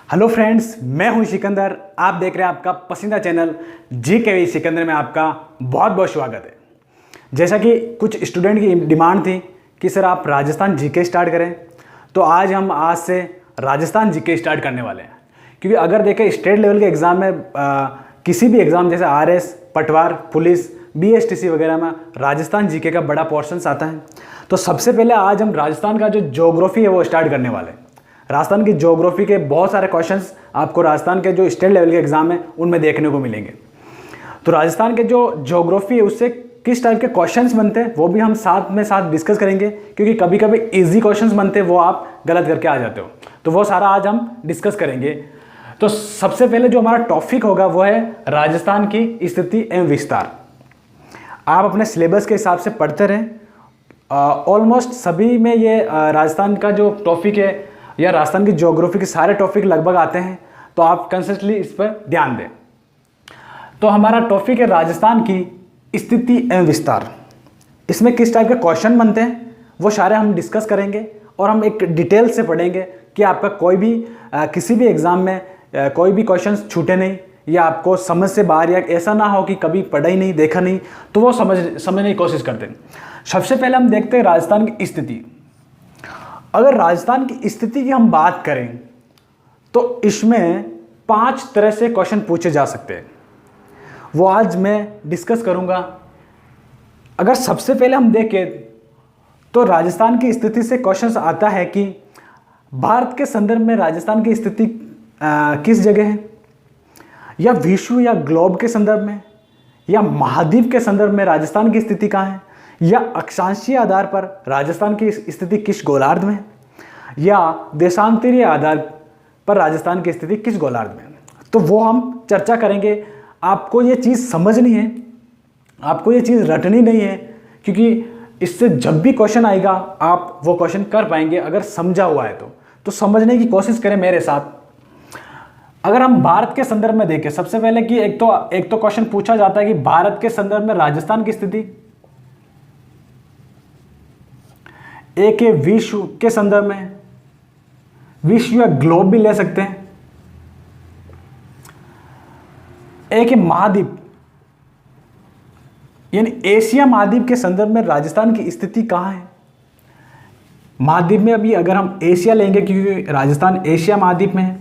Hello friends, मैं हूं सिकंदर। आप देख रहे हैं आपका पसंदीदा चैनल जी सिकंदर में आपका बहुत बहुत स्वागत है। जैसा कि कुछ स्टूडेंट की डिमांड थी कि सर आप राजस्थान जीके स्टार्ट करें, तो आज से राजस्थान जीके स्टार्ट करने वाले हैं। क्योंकि अगर देखें स्टेट लेवल के एग्ज़ाम में किसी भी एग्ज़ाम जैसे आरएस, पटवार, पुलिस, बीएसटीसी वगैरह में राजस्थान जीके का बड़ा पोर्शंस आता है। तो सबसे पहले आज हम राजस्थान का जो ज्योग्राफी है वो स्टार्ट करने वाले हैं। राजस्थान की ज्योग्राफी के बहुत सारे क्वेश्चंस आपको राजस्थान के जो स्टेट लेवल के एग्जाम है उनमें देखने को मिलेंगे। तो राजस्थान के जो ज्योग्राफी है उससे किस टाइप के क्वेश्चंस बनते हैं वो भी हम साथ डिस्कस करेंगे, क्योंकि कभी कभी इजी क्वेश्चंस बनते हैं वो आप गलत करके आ जाते हो। तो वो सारा आज हम डिस्कस करेंगे। तो सबसे पहले जो हमारा टॉपिक होगा वो है राजस्थान की स्थिति एवं विस्तार। आप अपने सिलेबस के हिसाब से पढ़ते रहें। ऑलमोस्ट सभी में ये राजस्थान का जो टॉपिक है या राजस्थान की ज्योग्राफी के सारे टॉपिक लगभग आते हैं, तो आप कंसिस्टेंटली इस पर ध्यान दें। तो हमारा टॉपिक है राजस्थान की स्थिति एवं विस्तार। इसमें किस टाइप के क्वेश्चन बनते हैं वो सारे हम डिस्कस करेंगे और हम एक डिटेल से पढ़ेंगे कि आपका कोई भी किसी भी एग्ज़ाम में कोई भी क्वेश्चन छूटे नहीं, या आपको समझ से बाहर, या ऐसा ना हो कि कभी पढ़ा ही नहीं, देखा नहीं, तो वो समझने की कोशिश करते हैं। सबसे पहले हम देखते हैं राजस्थान की स्थिति। अगर राजस्थान की स्थिति की हम बात करें तो इसमें 5 तरह से क्वेश्चन पूछे जा सकते हैं, वो आज मैं डिस्कस करूंगा। अगर सबसे पहले हम देखें तो राजस्थान की स्थिति से क्वेश्चन आता है कि भारत के संदर्भ में राजस्थान की स्थिति किस जगह है, या विश्व या ग्लोब के संदर्भ में, या महाद्वीप के संदर्भ में राजस्थान की स्थिति कहाँ है, या अक्षांशीय आधार पर राजस्थान की स्थिति किस गोलार्ध में, या देशांतरीय आधार पर राजस्थान की स्थिति किस गोलार्ध में। तो वो हम चर्चा करेंगे। आपको ये चीज़ समझनी है, आपको ये चीज़ रटनी नहीं है, क्योंकि इससे जब भी क्वेश्चन आएगा आप वो क्वेश्चन कर पाएंगे अगर समझा हुआ है। तो समझने की कोशिश करें मेरे साथ। अगर हम भारत के संदर्भ में देखें, सबसे पहले कि एक तो क्वेश्चन पूछा जाता है कि भारत के संदर्भ में राजस्थान की स्थिति, एक है विश्व के संदर्भ में, विश्व या ग्लोब भी ले सकते हैं, एक है महाद्वीप यानी एशिया महाद्वीप के संदर्भ में राजस्थान की स्थिति कहां है। महाद्वीप में अभी अगर हम एशिया लेंगे क्योंकि राजस्थान एशिया महाद्वीप में है,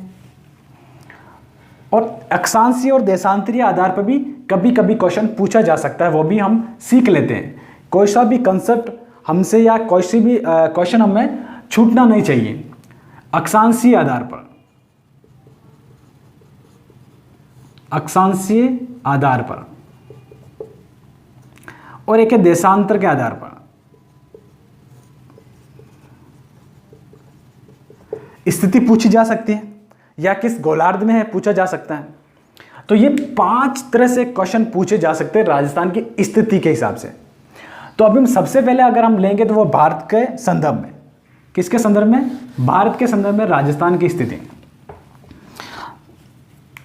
और अक्षांशीय और देशांतरीय आधार पर भी कभी कभी क्वेश्चन पूछा जा सकता है, वो भी हम सीख लेते हैं। कोई सा भी कंसेप्ट हमसे या कोई सी भी क्वेश्चन हमें छूटना नहीं चाहिए। अक्षांशीय आधार पर, अक्षांशीय आधार पर, और एक है देशांतर के आधार पर। स्थिति पूछी जा सकती है या किस गोलार्ध में है पूछा जा सकता है। तो ये 5 तरह से क्वेश्चन पूछे जा सकते हैं राजस्थान की स्थिति के हिसाब से। तो अभी हम सबसे पहले अगर हम लेंगे तो वो भारत के संदर्भ में, किसके संदर्भ में, भारत के संदर्भ में राजस्थान की स्थिति।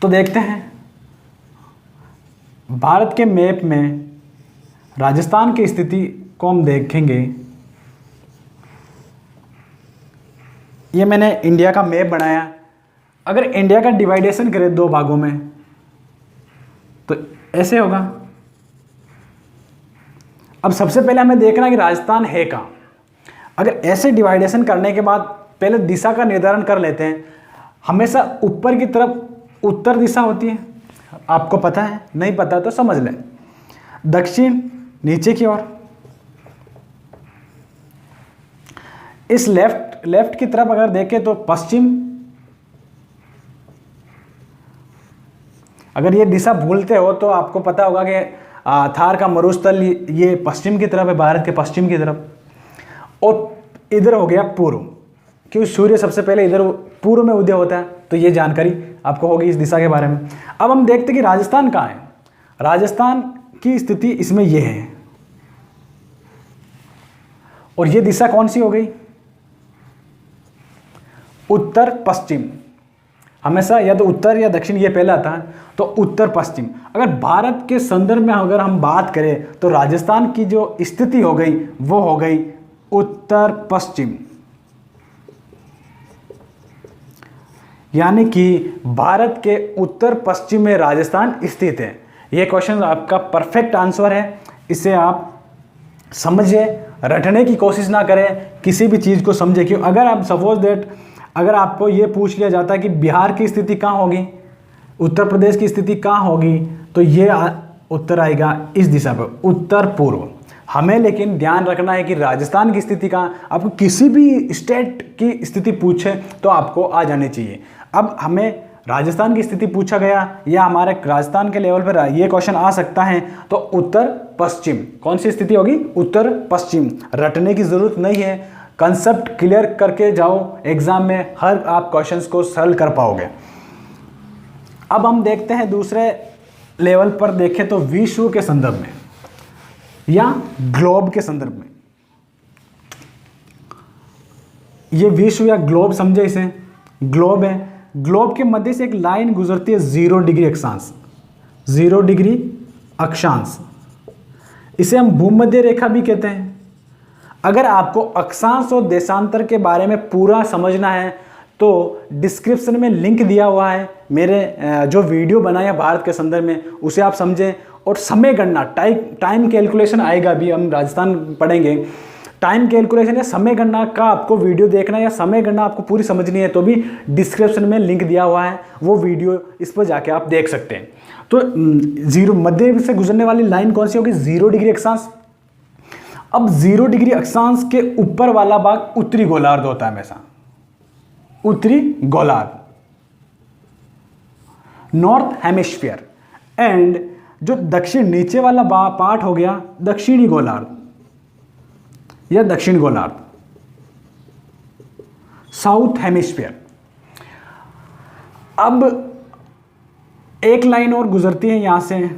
तो देखते हैं भारत के मैप में राजस्थान की स्थिति को हम देखेंगे। ये मैंने इंडिया का मैप बनाया। अगर इंडिया का डिवाइडेशन करें 2 भागों में तो ऐसे होगा। अब सबसे पहले हमें देखना कि राजस्थान है कहाँ। अगर ऐसे डिवाइडेशन करने के बाद पहले दिशा का निर्धारण कर लेते हैं। हमेशा ऊपर की तरफ उत्तर दिशा होती है, आपको पता है, नहीं पता तो समझ लें। दक्षिण नीचे की ओर। इस लेफ्ट की तरफ अगर देखें तो पश्चिम। अगर ये दिशा भूलते हो तो आपको पता होगा कि थार का मरुस्थल ये पश्चिम की तरफ है, भारत के पश्चिम की तरफ। और इधर हो गया पूर्व, क्योंकि सूर्य सबसे पहले इधर पूर्व में उदय होता है। तो ये जानकारी आपको होगी इस दिशा के बारे में। अब हम देखते कि राजस्थान कहाँ है। राजस्थान की स्थिति इसमें यह है, और ये दिशा कौन सी हो गई, उत्तर पश्चिम। हमेशा या तो उत्तर या दक्षिण ये पहला आता है, तो उत्तर पश्चिम। अगर भारत के संदर्भ में अगर हम बात करें तो राजस्थान की जो स्थिति हो गई वो हो गई उत्तर पश्चिम। यानी कि भारत के उत्तर पश्चिम में राजस्थान स्थित है। ये क्वेश्चन आपका परफेक्ट आंसर है। इसे आप समझिए, रटने की कोशिश ना करें, किसी भी चीज़ को समझे। क्यों? अगर आप सपोज दैट अगर आपको ये पूछ लिया जाता है कि बिहार की स्थिति कहाँ होगी, उत्तर प्रदेश की स्थिति कहाँ होगी, तो ये उत्तर आएगा इस दिशा पर, उत्तर पूर्व। हमें लेकिन ध्यान रखना है कि राजस्थान की स्थिति कहाँ। आपको किसी भी स्टेट की स्थिति पूछे तो आपको आ जानी चाहिए। अब हमें राजस्थान की स्थिति पूछा गया या हमारे राजस्थान के लेवल पर ये क्वेश्चन आ सकता है, तो उत्तर पश्चिम कौन सी स्थिति होगी? उत्तर पश्चिम। रटने की जरूरत नहीं है, कंसेप्ट क्लियर करके जाओ, एग्जाम में हर आप क्वेश्चंस को सॉल्व कर पाओगे। अब हम देखते हैं दूसरे लेवल पर देखें तो विश्व के संदर्भ में या ग्लोब के संदर्भ में। ये विश्व या ग्लोब समझे, इसे ग्लोब है। ग्लोब के मध्य से एक लाइन गुजरती है 0 डिग्री अक्षांश, 0 डिग्री अक्षांश। इसे हम भूमध्य रेखा भी कहते हैं। अगर आपको अक्षांश और देशांतर के बारे में पूरा समझना है तो डिस्क्रिप्शन में लिंक दिया हुआ है, मेरे जो वीडियो बनाया भारत के संदर्भ में, उसे आप समझें। और समय गणना, टाइम कैलकुलेशन आएगा, भी हम राजस्थान पढ़ेंगे। टाइम कैलकुलेशन या समय गणना का आपको वीडियो देखना है या समय गणना आपको पूरी समझनी है तो भी डिस्क्रिप्शन में लिंक दिया हुआ है, वो वीडियो इस पर जाके आप देख सकते हैं। तो 0 मध्य से गुजरने वाली लाइन कौन सी होगी? 0 डिग्री अक्षांश। अब 0 डिग्री अक्षांश के ऊपर वाला भाग उत्तरी गोलार्ध होता है हमेशा, उत्तरी गोलार्ध, नॉर्थ हेमिस्फीयर। एंड जो दक्षिण नीचे वाला पार्ट हो गया दक्षिणी गोलार्ध या दक्षिण गोलार्ध, साउथ हेमिस्फीयर। अब एक लाइन और गुजरती है यहां से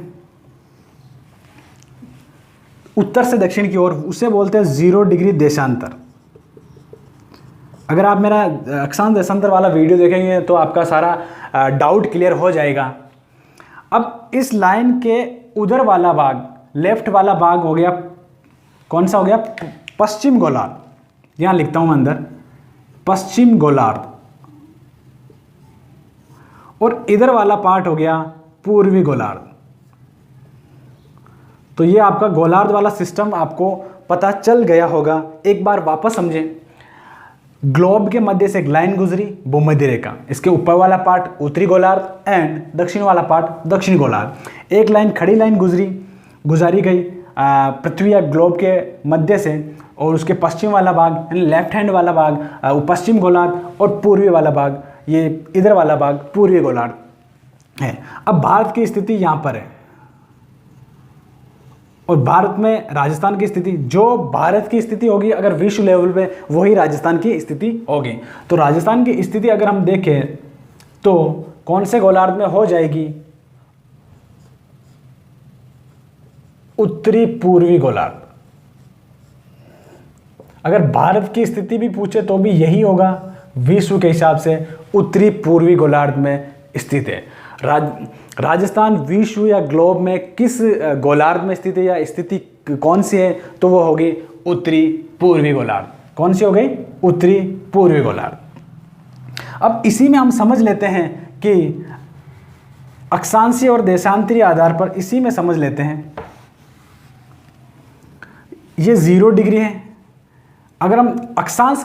उत्तर से दक्षिण की ओर, उसे बोलते हैं 0 डिग्री देशांतर। अगर आप मेरा अक्षांश देशांतर वाला वीडियो देखेंगे तो आपका सारा डाउट क्लियर हो जाएगा। अब इस लाइन के उधर वाला भाग, लेफ्ट वाला भाग हो गया, कौन सा हो गया? पश्चिम गोलार्ध। यहां लिखता हूं मैं अंदर, पश्चिम गोलार्ध। और इधर वाला पार्ट हो गया पूर्वी गोलार्ध। तो ये आपका गोलार्ध वाला सिस्टम आपको पता चल गया होगा। एक बार वापस समझें। ग्लोब के मध्य से एक लाइन गुजरी, भूमध्य रेखा। इसके ऊपर वाला पार्ट उत्तरी गोलार्ध एंड दक्षिण वाला पार्ट दक्षिण गोलार्ध। एक लाइन खड़ी लाइन गुजारी गई पृथ्वी या ग्लोब के मध्य से, और उसके पश्चिम वाला भाग लेफ्ट हैंड वाला भाग पश्चिम गोलार्ध और पूर्वी वाला भाग, ये इधर वाला भाग पूर्वी गोलार्ध है। अब भारत की स्थिति यहाँ पर है और भारत में राजस्थान की स्थिति, जो भारत की स्थिति होगी अगर विश्व लेवल पे, वही राजस्थान की स्थिति होगी। तो राजस्थान की स्थिति अगर हम देखें तो कौन से गोलार्ध में हो जाएगी? उत्तरी पूर्वी गोलार्ध। अगर भारत की स्थिति भी पूछे तो भी यही होगा, विश्व के हिसाब से उत्तरी पूर्वी गोलार्ध में स्थित है। राजस्थान विश्व या ग्लोब में किस गोलार्ध में स्थित है या स्थिति कौन सी है? तो वो होगी उत्तरी पूर्वी गोलार्ध। कौन सी हो गई? उत्तरी पूर्वी गोलार्ध। अब इसी में हम समझ लेते हैं कि अक्षांशीय और देशांतरीय आधार पर, इसी में समझ लेते हैं। ये 0 डिग्री है। अगर हम अक्षांश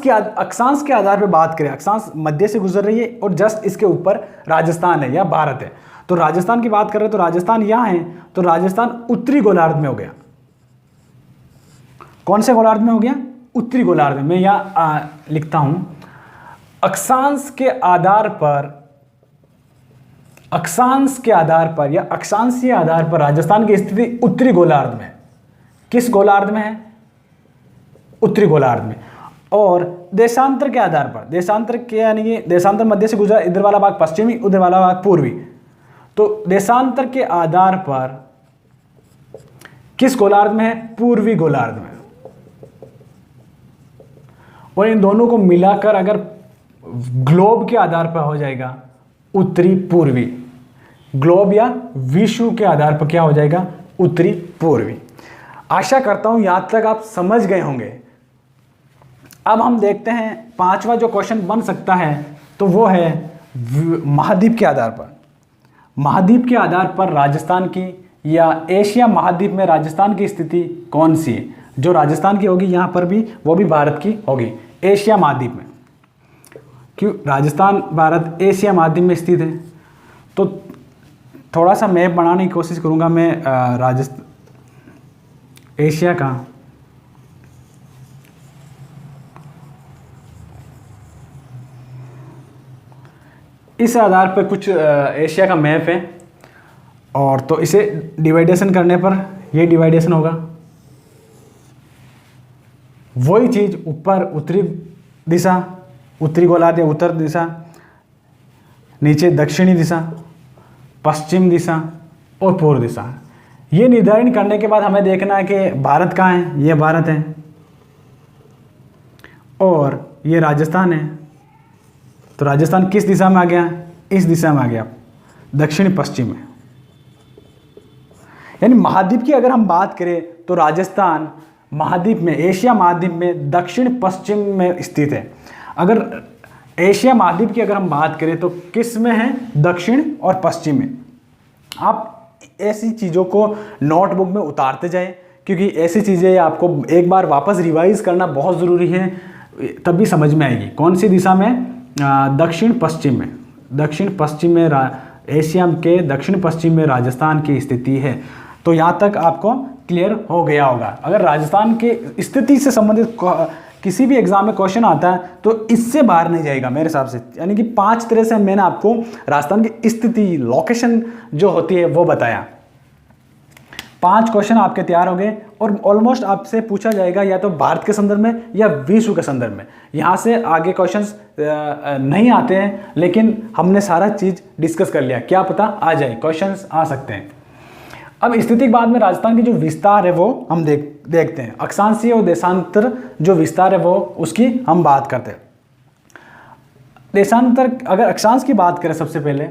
के आधार पर बात करें, अक्षांश मध्य से गुजर रही है और जस्ट इसके ऊपर राजस्थान है या भारत है। तो राजस्थान की बात करें तो राजस्थान यहां है, तो राजस्थान उत्तरी गोलार्ध में हो गया। कौन से गोलार्ध में हो गया? उत्तरी गोलार्ध में। मैं यहां लिखता हूं, अक्षांश के आधार पर या अक्षांशीय आधार पर राजस्थान की स्थिति उत्तरी गोलार्ध में। किस गोलार्ध में है? उत्तरी गोलार्ध में। और देशांतर के आधार पर, देशांतर के यानी कि देशांतर मध्य से गुजरा, इधर वाला भाग पश्चिमी, उधर वाला भाग पूर्वी। तो देशांतर के आधार पर किस गोलार्ध में है? पूर्वी गोलार्ध में। और इन दोनों को मिलाकर अगर ग्लोब के आधार पर हो जाएगा उत्तरी पूर्वी। ग्लोब या विश्व के आधार पर क्या हो जाएगा? उत्तरी पूर्वी। आशा करता हूं यहां तक आप समझ गए होंगे। अब हम देखते हैं 5वां जो क्वेश्चन बन सकता है, तो वो है महाद्वीप के आधार पर, महाद्वीप के आधार पर राजस्थान की या एशिया महाद्वीप में राजस्थान की स्थिति कौन सी है? जो राजस्थान की होगी यहाँ पर भी, वो भी भारत की होगी एशिया महाद्वीप में। क्यों? राजस्थान भारत एशिया महाद्वीप में स्थित है। तो थोड़ा सा मैप बनाने की कोशिश करूँगा मैं राजस्थान एशिया का। इस आधार पर कुछ एशिया का मैप है, और तो इसे डिवाइडेशन करने पर ये डिवाइडेशन होगा। वही चीज़ ऊपर उत्तरी दिशा, उत्तरी गोलार्ध या उत्तर दिशा, नीचे दक्षिणी दिशा, पश्चिम दिशा और पूर्व दिशा। ये निर्धारण करने के बाद हमें देखना है कि भारत कहाँ है। ये भारत है और ये राजस्थान है। तो राजस्थान किस दिशा में आ गया? इस दिशा में आ गया, दक्षिण पश्चिम में। यानी महाद्वीप की अगर हम बात करें तो राजस्थान महाद्वीप में, एशिया महाद्वीप में दक्षिण पश्चिम में स्थित है। अगर एशिया महाद्वीप की अगर हम बात करें तो किस में है? दक्षिण और पश्चिम में। आप ऐसी चीज़ों को नोटबुक में उतारते जाएं, क्योंकि ऐसी चीज़ें आपको एक बार वापस रिवाइज करना बहुत ज़रूरी है, तभी समझ में आएगी। कौन सी दिशा में? दक्षिण पश्चिम में। दक्षिण पश्चिम में एशिया के दक्षिण पश्चिम में राजस्थान की स्थिति है। तो यहाँ तक आपको क्लियर हो गया होगा। अगर राजस्थान के स्थिति से संबंधित किसी भी एग्जाम में क्वेश्चन आता है तो इससे बाहर नहीं जाएगा मेरे हिसाब से। यानी कि 5 तरह से मैंने आपको राजस्थान की स्थिति, लोकेशन जो होती है वो बताया। 5 क्वेश्चन आपके तैयार हो गए और ऑलमोस्ट आपसे पूछा जाएगा या तो भारत के संदर्भ में या विश्व के संदर्भ में। यहाँ से आगे क्वेश्चंस नहीं आते हैं, लेकिन हमने सारा चीज़ डिस्कस कर लिया। क्या पता आ जाए, क्वेश्चंस आ सकते हैं। अब स्थिति के बाद में राजस्थान की जो विस्तार है वो हम देखते हैं। अक्षांशीय और देशांतर जो विस्तार है वो उसकी हम बात करते हैं। देशांतर, अगर अक्षांश की बात करें, सबसे पहले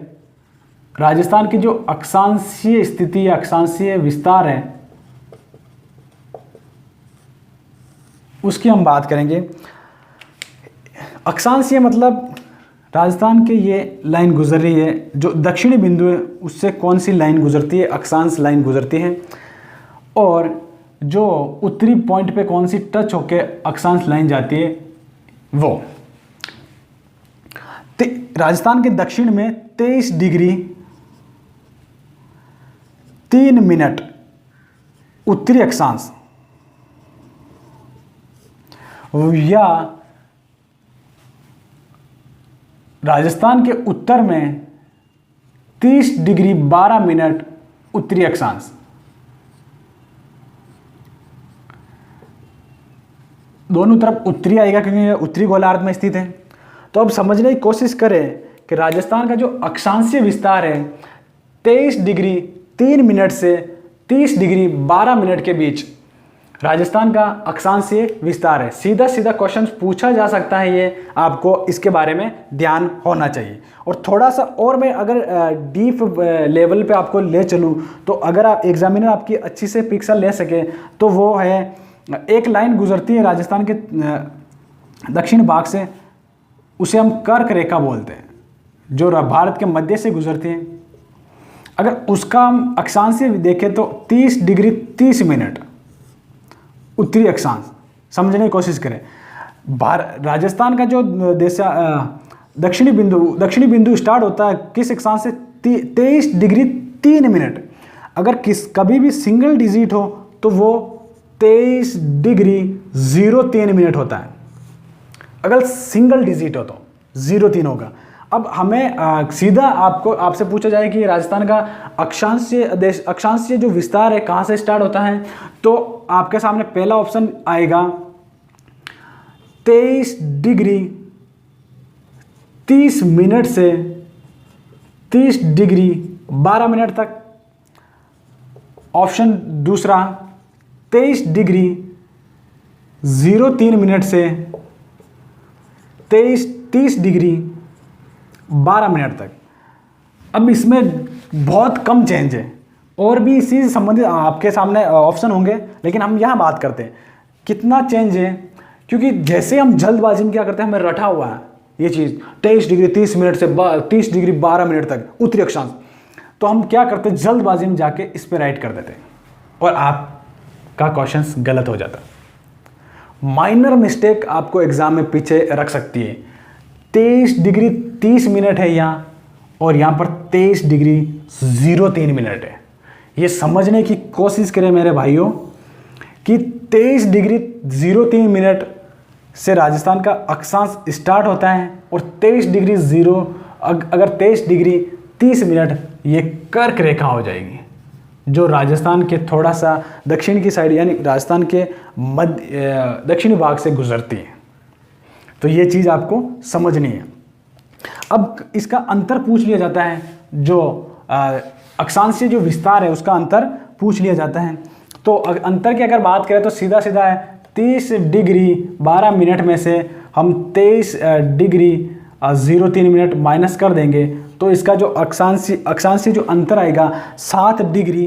राजस्थान की जो अक्षांशीय स्थिति या अक्षांशीय विस्तार है उसकी हम बात करेंगे। अक्षांशीय मतलब राजस्थान के ये लाइन गुजर रही है, जो दक्षिणी बिंदु है उससे कौन सी लाइन गुजरती है? अक्षांश लाइन गुजरती है। और जो उत्तरी पॉइंट पे कौन सी टच होके अक्षांश लाइन जाती है वो। राजस्थान के दक्षिण में 23 डिग्री 3 मिनट उत्तरी अक्षांश, या राजस्थान के उत्तर में 30 डिग्री 12 मिनट उत्तरी अक्षांश। दोनों तरफ उत्तरी आएगा क्योंकि यह उत्तरी गोलार्ध में स्थित है। तो अब समझने की कोशिश करें कि राजस्थान का जो अक्षांशीय विस्तार है 23 डिग्री 3 मिनट से 30 डिग्री 12 मिनट के बीच राजस्थान का अक्षांशीय विस्तार है। सीधा सीधा क्वेश्चन पूछा जा सकता है, ये आपको इसके बारे में ध्यान होना चाहिए। और थोड़ा सा और मैं अगर डीप लेवल पे आपको ले चलूँ तो अगर आप एग्जामिनर आपकी अच्छी से पिक्सल ले सके तो वो है, एक लाइन गुजरती है राजस्थान के दक्षिण भाग से, उसे हम कर्क रेखा बोलते हैं, जो भारत के मध्य से गुजरती है। अगर उसका हम अक्षांशीय देखें तो 30 डिग्री 30 मिनट उत्तरी अक्षांश, समझने की कोशिश करें। राजस्थान का जो दक्षिणी बिंदु स्टार्ट होता है किस अक्षांश से? 23 डिग्री 3 मिनट। अगर कभी भी सिंगल डिजिट हो तो वो 23 डिग्री 03 मिनट होता है। अगर सिंगल डिजिट हो तो 03 होगा। अब हमें सीधा आपसे पूछा जाए कि राजस्थान का अक्षांशीय जो विस्तार है कहाँ से स्टार्ट होता है, तो आपके सामने पहला ऑप्शन आएगा 23 डिग्री 30 मिनट से 30 डिग्री 12 मिनट तक। ऑप्शन दूसरा 23 डिग्री 03 मिनट से 30 डिग्री 12 मिनट तक। अब इसमें बहुत कम चेंज है, और भी इसी से संबंधित आपके सामने ऑप्शन होंगे, लेकिन हम यहाँ बात करते हैं कितना चेंज है। क्योंकि जैसे हम जल्दबाजी में क्या करते हैं, हमें रटा हुआ है ये चीज़ 23 डिग्री 30 मिनट से 30 डिग्री 12 मिनट तक उत्तरी अक्षांश। तो हम क्या करते हैं, जल्दबाजी में जाके इस पर राइट कर देते हैं और आपका क्वेश्चन गलत हो जाता है। माइनर मिस्टेक आपको एग्जाम में पीछे रख सकती है। 23 डिग्री 30 मिनट है यहाँ, और यहाँ पर 23 डिग्री 03 मिनट है। ये समझने की कोशिश करें मेरे भाइयों कि 23 डिग्री 03 मिनट से राजस्थान का अक्षांश स्टार्ट होता है, और 23 डिग्री अगर 23 डिग्री 30 मिनट ये कर्क रेखा हो जाएगी, जो राजस्थान के थोड़ा सा दक्षिण की साइड यानी राजस्थान के मध्य दक्षिणी भाग से गुजरती है। तो ये चीज़ आपको समझनी है। अब इसका अंतर पूछ लिया जाता है, जो अक्षांशीय जो विस्तार है उसका अंतर पूछ लिया जाता है। तो अंतर की अगर बात करें तो सीधा सीधा है 30 डिग्री 12 मिनट में से हम 23 डिग्री 03 मिनट माइनस कर देंगे, तो इसका जो अक्षांशीय जो अंतर आएगा 7 डिग्री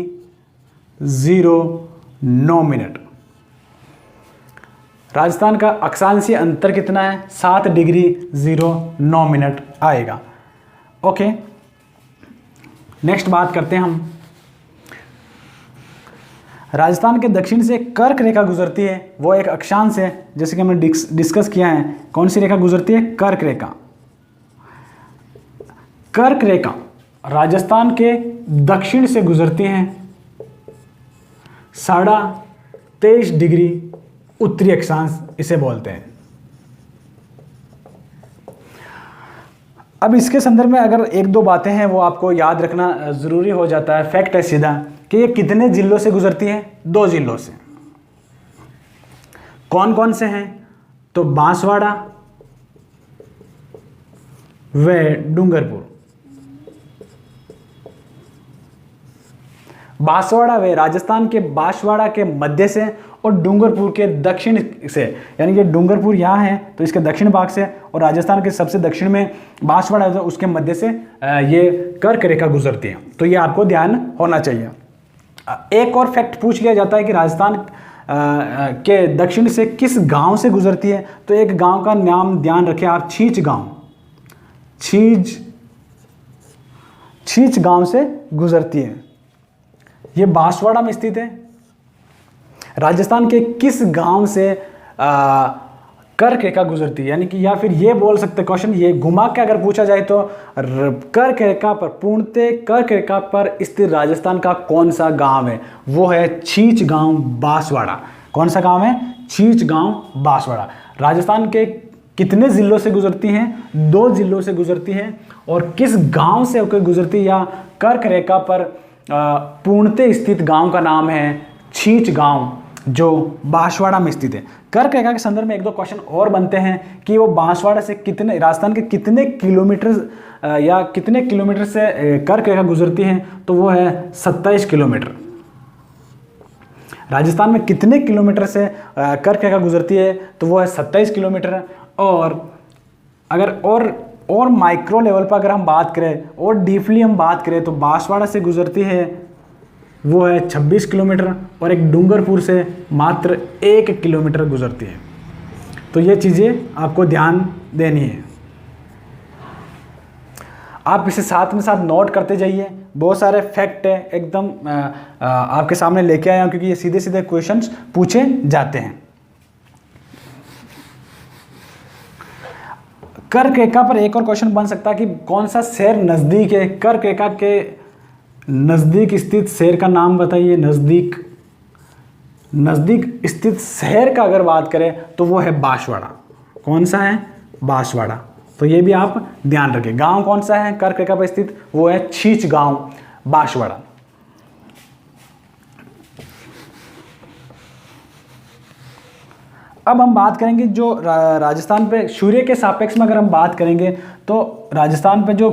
09 मिनट। राजस्थान का अक्षांशीय अंतर कितना है, 7 डिग्री 09 मिनट आएगा। ओके, नेक्स्ट बात करते हैं हम। राजस्थान के दक्षिण से कर्क रेखा गुजरती है, वो एक अक्षांश है, जैसे कि हमने डिस्कस किया है। कौन सी रेखा गुजरती है, कर्क रेखा। कर्क रेखा राजस्थान के दक्षिण से गुजरती है 23.5 डिग्री उत्तरी अक्षांश इसे बोलते हैं। अब इसके संदर्भ में अगर एक दो बातें हैं वो आपको याद रखना जरूरी हो जाता है। फैक्ट है सीधा कि ये कितने जिलों से गुजरती है, 2 जिलों से। कौन कौन से हैं, तो बांसवाड़ा व डूंगरपुर। बांसवाड़ा वे राजस्थान के बांसवाड़ा के मध्य से और डूंगरपुर के दक्षिण से, यानी कि डूंगरपुर यहाँ है तो इसके दक्षिण भाग से, और राजस्थान के सबसे दक्षिण में बांसवाड़ा है तो उसके मध्य से ये कर्क रेखा गुजरती है। तो ये आपको ध्यान होना चाहिए। एक और फैक्ट पूछ लिया जाता है कि राजस्थान के दक्षिण से किस गांव से गुजरती है, तो एक गांव का नाम ध्यान रखें आप, छींच गांव। छींच गांव से गुजरती है, ये बांसवाड़ा में स्थित है। राजस्थान के किस गांव से कर्क रेखा गुजरती है, यानी कि या फिर ये बोल सकते क्वेश्चन ये घुमा के अगर पूछा जाए तो कर्क रेखा पर पूर्णतः कर्क रेखा पर स्थित राजस्थान का कौन सा गांव है, वो है छींच गांव बांसवाड़ा। कौन सा गांव है, छींच गांव बांसवाड़ा। राजस्थान के कितने जिलों से गुजरती हैं, 2 जिलों से गुजरती हैं, और किस गांव से होकर गुजरती या कर्क रेखा पर पूर्णतः स्थित गांव का नाम है छींच गांव, जो बांसवाड़ा में स्थित है। कर्क रेखा के संदर्भ में एक दो क्वेश्चन और बनते हैं कि वो बांसवाड़ा से कितने, राजस्थान के कितने किलोमीटर या कितने किलोमीटर से कर्क रेखा गुजरती है, तो वो है 27 किलोमीटर। राजस्थान में कितने किलोमीटर से कर्क रेखा गुजरती है, तो वो है 27 किलोमीटर। और अगर और माइक्रो लेवल पर अगर हम बात करें और डीपली हम बात करें तो बांसवाड़ा से गुजरती है वो है 26 किलोमीटर, और एक डूंगरपुर से मात्र 1 किलोमीटर गुजरती है। तो ये चीज़ें आपको ध्यान देनी है। आप इसे साथ में साथ नोट करते जाइए। बहुत सारे फैक्ट है एकदम आपके सामने लेके आया हूँ, क्योंकि ये सीधे सीधे क्वेश्चंस पूछे जाते हैं। कर्क रेखा पर एक और क्वेश्चन बन सकता है कि कौन सा शहर नज़दीक है। कर्क रेखा के नज़दीक स्थित शहर का नाम बताइए। नज़दीक स्थित शहर का अगर बात करें तो वो है बांसवाड़ा। कौन सा है, बांसवाड़ा। तो ये भी आप ध्यान रखें। गांव कौन सा है कर्क रेखा पर स्थित, वो है छींच गांव बांसवाड़ा। अब हम बात करेंगे जो राजस्थान पे सूर्य के सापेक्ष में अगर हम बात करेंगे तो राजस्थान पे जो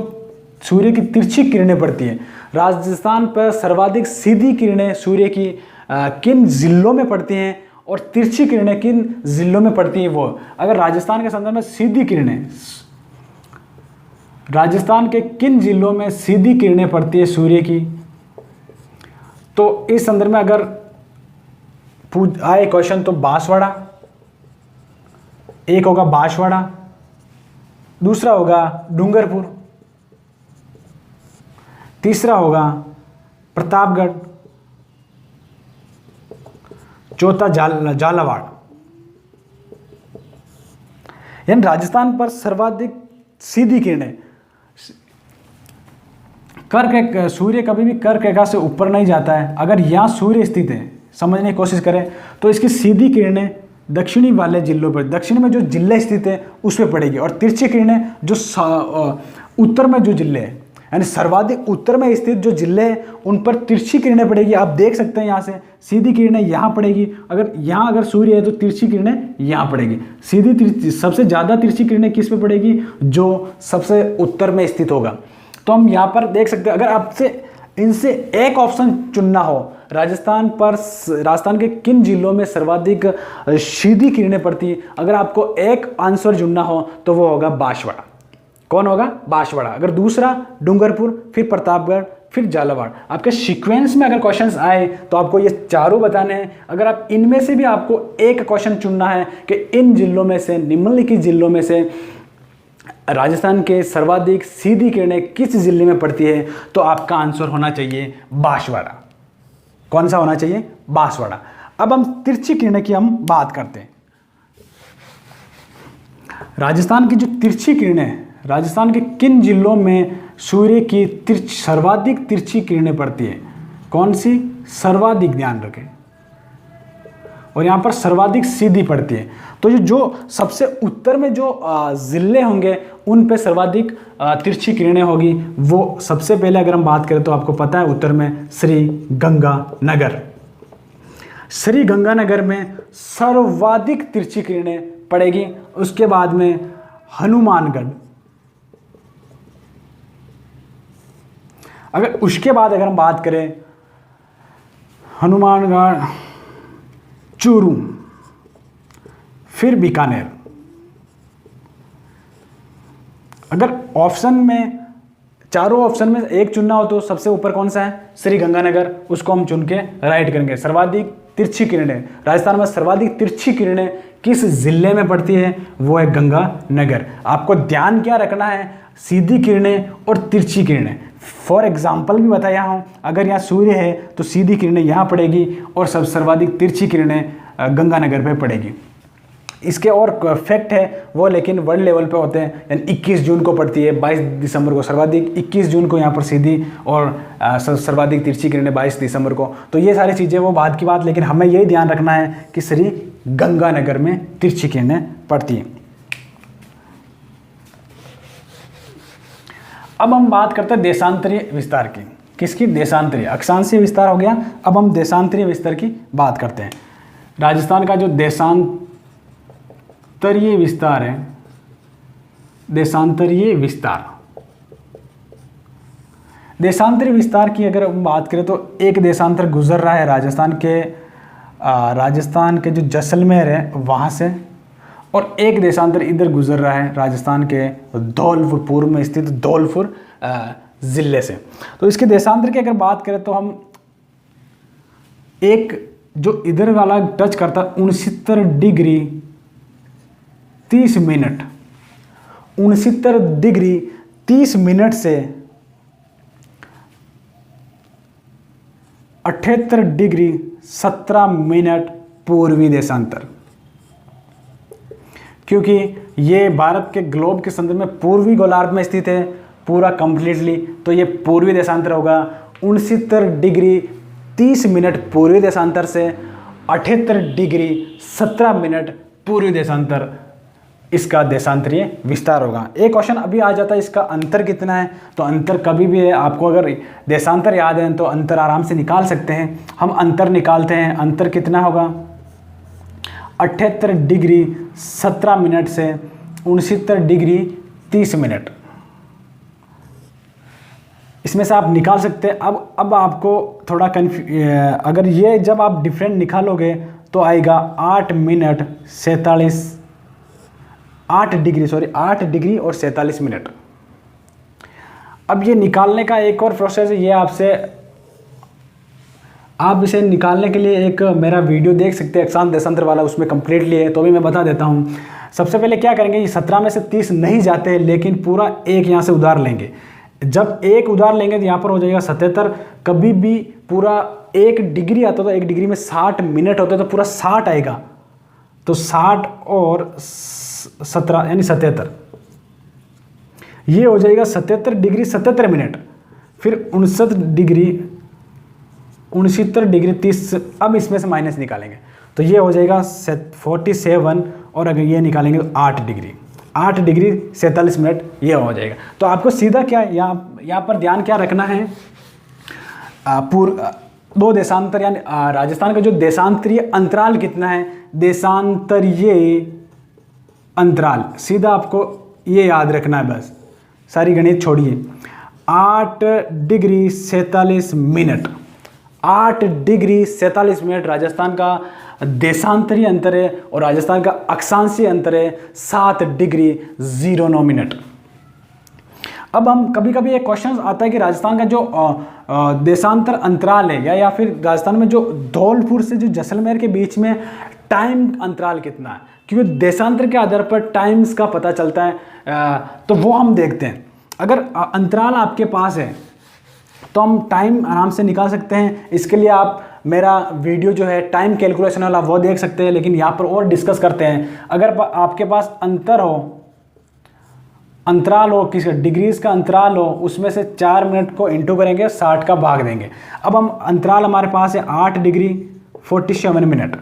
सूर्य की तिरछी किरणें पड़ती हैं, राजस्थान पर सर्वाधिक सीधी किरणें सूर्य की किन जिलों में पड़ती हैं और तिरछी किरणें किन जिलों में पड़ती हैं। वो अगर राजस्थान के संदर्भ में सीधी किरणें, राजस्थान के किन जिलों में सीधी किरणें पड़ती है सूर्य की, तो इस संदर्भ में अगर आए क्वेश्चन तो बांसवाड़ा, एक होगा बांसवाड़ा, दूसरा होगा डूंगरपुर, तीसरा होगा प्रतापगढ़, चौथा झालावाड़। यानी राजस्थान पर सर्वाधिक सीधी किरणें कर्क, सूर्य कभी भी कर्क रेखा से ऊपर नहीं जाता है। अगर यहाँ सूर्य स्थित है, समझने की कोशिश करें तो इसकी सीधी किरणें दक्षिणी वाले जिलों पर, दक्षिण में जो जिले स्थित है उस पर पड़ेगी, और तिरछी किरणें जो उत्तर में जो जिले हैं, यानी सर्वाधिक उत्तर में स्थित जो जिले हैं उन पर तिरछी किरणें पड़ेगी। आप देख सकते हैं यहाँ से सीधी किरणें यहाँ पड़ेगी, अगर सूर्य है तो तिरछी किरणें यहाँ पड़ेगी। सीधी सबसे ज़्यादा तिरछी किरणें किस पे पड़ेगी? जो सबसे उत्तर में स्थित होगा। तो हम यहाँ पर देख सकते हैं, अगर आपसे इनसे एक ऑप्शन चुनना हो, राजस्थान के किन जिलों में सर्वाधिक सीधी किरणें पड़ती हैं, अगर आपको एक आंसर चुनना हो तो वो होगा बांसवाड़ा। कौन होगा? बांसवाड़ा। अगर दूसरा डूंगरपुर, फिर प्रतापगढ़, फिर झालावाड़। आपके सीक्वेंस में अगर क्वेश्चंस आए तो आपको ये चारों बताने हैं। अगर आप इनमें से भी आपको एक क्वेश्चन चुनना है कि इन जिलों में से, निम्नलिखित जिलों में से राजस्थान के सर्वाधिक सीधी किरणें किस जिले में पड़ती है, तो आपका आंसर होना चाहिए बांसवाड़ा। कौन सा होना चाहिए? बांसवाड़ा। अब हम तिरछी किरणें की हम बात करते हैं। राजस्थान की जो तिरछी किरणें, राजस्थान के किन जिलों में सूर्य की सर्वाधिक तिरछी किरणें पड़ती है? कौन सी? सर्वाधिक, ध्यान रखें, और यहाँ पर सर्वाधिक सीधी पड़ती है। तो जो सबसे उत्तर में जो जिले होंगे उन पे सर्वाधिक तिरछी किरणें होगी। वो सबसे पहले अगर हम बात करें तो आपको पता है उत्तर में श्री गंगानगर। श्री गंगानगर में सर्वाधिक तिरछी किरणें पड़ेगी। उसके बाद में हनुमानगढ़। अगर हम बात करें हनुमानगढ़, चूरू, फिर बीकानेर। अगर ऑप्शन में, चारों ऑप्शन में एक चुनना हो तो सबसे ऊपर कौन सा है? श्री गंगानगर। उसको हम चुन के राइट करेंगे। सर्वाधिक तिरछी किरणें, राजस्थान में सर्वाधिक तिरछी किरणें किस जिले में पड़ती है? वो है गंगानगर। आपको ध्यान क्या रखना है? सीधी किरणें और तिरछी किरणें। फॉर एग्जाम्पल भी बताया हूँ, अगर यहाँ सूर्य है तो सीधी किरणें यहाँ पड़ेगी और सर्वाधिक तिरछी किरणें गंगानगर पे पड़ेगी। इसके और फैक्ट है वो लेकिन वर्ल्ड लेवल पे होते हैं। यानी 21 जून को पड़ती है, 22 दिसंबर को सर्वाधिक, 21 जून को यहाँ पर सीधी, और सर्वाधिक तिरछी किरणें 22 दिसंबर को। तो ये सारी चीज़ें वो बाद की बात, लेकिन हमें यही ध्यान रखना है कि श्री गंगानगर में तिरछी किरणें पड़ती हैं। अब हम बात करते हैं देशांतरीय विस्तार की। किसकी? देशांतरीय। अक्षांशीय विस्तार हो गया, अब हम देशांतरीय विस्तार की बात करते हैं। राजस्थान का जो देशांतरीय विस्तार है, देशांतरीय विस्तार की अगर हम बात करें तो एक देशांतर गुजर रहा है राजस्थान के जो जैसलमेर है वहाँ से, और एक देशांतर इधर गुजर रहा है राजस्थान के धौलपुर, पूर्व में स्थित धौलपुर ज़िले से। तो इसके देशांतर की अगर बात करें तो हम एक जो इधर वाला टच करता 69 डिग्री 30 मिनट, 69 डिग्री 30 मिनट से 78 डिग्री 17 मिनट पूर्वी देशांतर। क्योंकि ये भारत के ग्लोब के संदर्भ में पूर्वी गोलार्ध में स्थित है पूरा कंप्लीटली, तो ये पूर्वी देशांतर होगा। 69 डिग्री 30 मिनट पूर्वी देशांतर से 78 डिग्री 17 मिनट पूर्वी देशांतर, इसका देशांतरीय विस्तार होगा। एक क्वेश्चन अभी आ जाता है, इसका अंतर कितना है? तो अंतर कभी भी है, आपको अगर देशांतर याद है तो अंतर आराम से निकाल सकते हैं। हम अंतर निकालते हैं, अंतर कितना होगा? 78 डिग्री 17 मिनट से 69 डिग्री 30 मिनट, इसमें से आप निकाल सकते हैं। अब आपको थोड़ा अगर ये जब आप डिफरेंट निकालोगे तो आएगा 8 डिग्री और 47 मिनट। अब ये निकालने का एक और प्रोसेस है, ये आप इसे निकालने के लिए एक मेरा वीडियो देख सकते हैं अक्षांश देशांतर वाला, उसमें कंप्लीटली है, तो भी मैं बता देता हूँ। सबसे पहले क्या करेंगे, ये 17 में से 30 नहीं जाते हैं, लेकिन पूरा एक यहाँ से उधार लेंगे। जब एक उधार लेंगे तो यहाँ पर हो जाएगा 77। कभी भी पूरा 1 डिग्री आता तो 1 डिग्री में 60 मिनट होते तो पूरा 60 आएगा, तो 60 और 17 यानी 77, ये हो जाएगा 77 डिग्री 77 मिनट। फिर 69 डिग्री 30, अब इसमें से माइनस निकालेंगे तो ये हो जाएगा 47, और अगर ये निकालेंगे तो 8 डिग्री 47 मिनट ये हो जाएगा। तो आपको सीधा क्या यहाँ पर ध्यान क्या रखना है, दो देशांतर यानी राजस्थान का जो देशांतरीय अंतराल कितना है, देशांतरीय अंतराल, सीधा आपको ये याद रखना है बस, सारी गणित छोड़िए। 8 degree 47 minute, 8 degree 47 minute Rajasthan का देशांतरीय अंतर है, और राजस्थान का अक्षांशीय अंतर है 7 डिग्री 09 मिनट। अब हम कभी कभी एक क्वेश्चन आता है कि राजस्थान का जो देशांतर अंतराल है, या फिर राजस्थान में जो धौलपुर से जो जैसलमेर के बीच में टाइम अंतराल कितना है, क्योंकि देशांतर के आधार पर टाइम्स का पता चलता है, तो वो हम देखते हैं। अगर अंतराल आपके पास है तो हम टाइम आराम से निकाल सकते हैं। इसके लिए आप मेरा वीडियो जो है टाइम कैलकुलेशन वाला वो देख सकते हैं, लेकिन यहाँ पर और डिस्कस करते हैं। अगर आपके पास अंतराल हो, किसी डिग्रीज का अंतराल हो, उसमें से 4 मिनट को इंटू करेंगे, 60 का भाग देंगे। अब हम अंतराल हमारे पास है 8 डिग्री 47 मिनट।